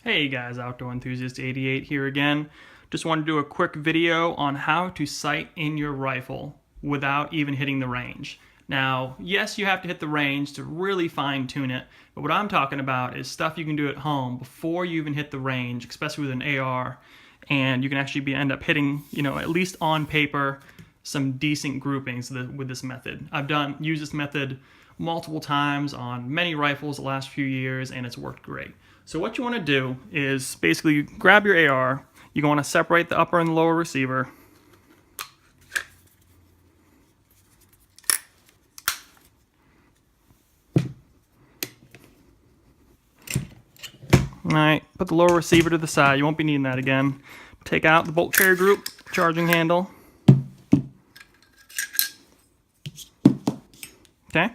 Hey guys, Outdoor Enthusiast 88 here again. Just wanted to do a quick video on how to sight in your rifle without even hitting the range. Now, yes, you have to hit the range to really fine tune it, but what I'm talking about is stuff you can do at home before you even hit the range, especially with an AR, and you can actually end up hitting, at least on paper, some decent groupings with this method. I've used this method multiple times on many rifles the last few years, and it's worked great. So what you want to do is basically grab your AR. You want to separate the upper and the lower receiver. Alright, put the lower receiver to the side. You won't be needing that again. Take out the bolt carrier group, charging handle. Okay?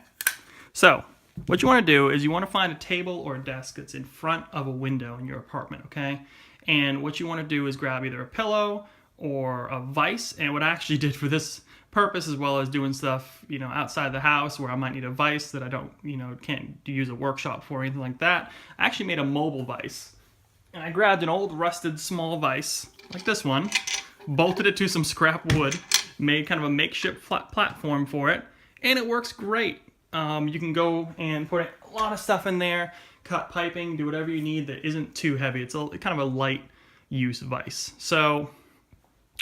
So, what you want to do is you want to find a table or a desk that's in front of a window in your apartment, okay? And what you want to do is grab either a pillow or a vise. And what I actually did for this purpose, as well as doing stuff, outside the house where I might need a vise that I don't, can't use a workshop for or anything like that, I actually made a mobile vise. And I grabbed an old rusted small vise, like this one, bolted it to some scrap wood, made kind of a makeshift platform for it, and it works great. You can go and put a lot of stuff in there, cut piping, do whatever you need that isn't too heavy. It's kind of a light use vise. So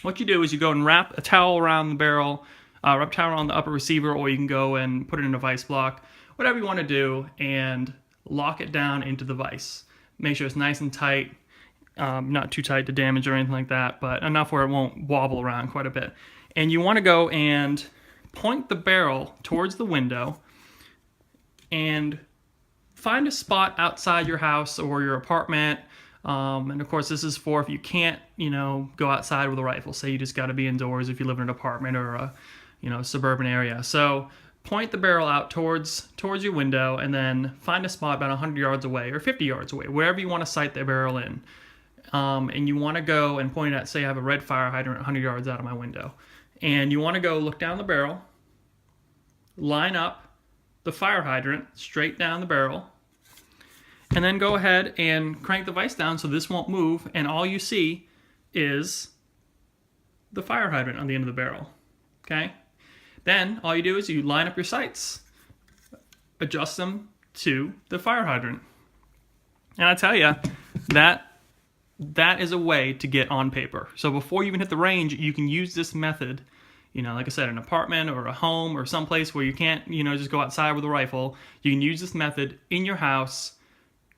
what you do is you go and wrap a towel around the barrel, wrap a towel around the upper receiver, or you can go and put it in a vise block, whatever you want to do, and lock it down into the vise. Make sure it's nice and tight, not too tight to damage or anything like that, but enough where it won't wobble around quite a bit. And you want to go and point the barrel towards the window and find a spot outside your house or your apartment. And of course, this is for if you can't, go outside with a rifle. Say you just got to be indoors if you live in an apartment or a, suburban area. So point the barrel out towards your window, and then find a spot about 100 yards away or 50 yards away, wherever you want to sight the barrel in. And you want to go and point at, say I have a red fire hydrant 100 yards out of my window. And you want to go look down the barrel, line up the fire hydrant straight down the barrel, and then go ahead and crank the vise down so this won't move, and all you see is the fire hydrant on the end of the barrel. Okay? Then all you do is you line up your sights, adjust them to the fire hydrant. And I tell you, that is a way to get on paper. So before you even hit the range, you can use this method, like I said, an apartment or a home or someplace where you can't, just go outside with a rifle. You can use this method in your house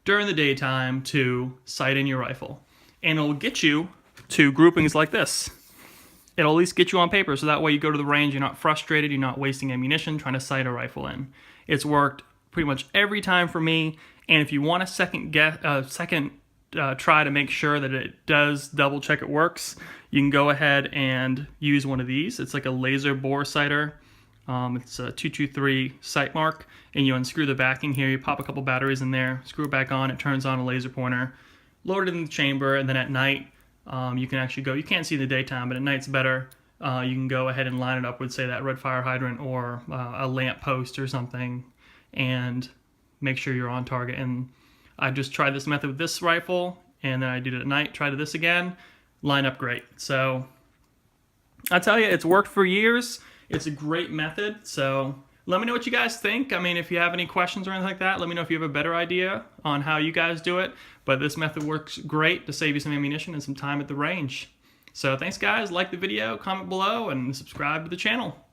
during the daytime to sight in your rifle. And it'll get you to groupings like this. It'll at least get you on paper, so that way you go to the range, you're not frustrated, you're not wasting ammunition trying to sight a rifle in. It's worked pretty much every time for me, and if you want a second try to make sure that it does double check it works, you can go ahead and use one of these. It's like a laser bore sighter. It's a 223 sight mark, and you unscrew the backing here, you pop a couple batteries in there, screw it back on, it turns on a laser pointer, load it in the chamber, and then at night you can actually go, you can't see in the daytime, but at night's better. You can go ahead and line it up with, say, that red fire hydrant or a lamp post or something, and make sure you're on target. And I just tried this method with this rifle, and then I did it at night, tried this again, line up great. So I tell you, it's worked for years. It's a great method. So let me know what you guys think. I mean, if you have any questions or anything like that, let me know if you have a better idea on how you guys do it. But this method works great to save you some ammunition and some time at the range. So thanks guys, like the video, comment below, and subscribe to the channel.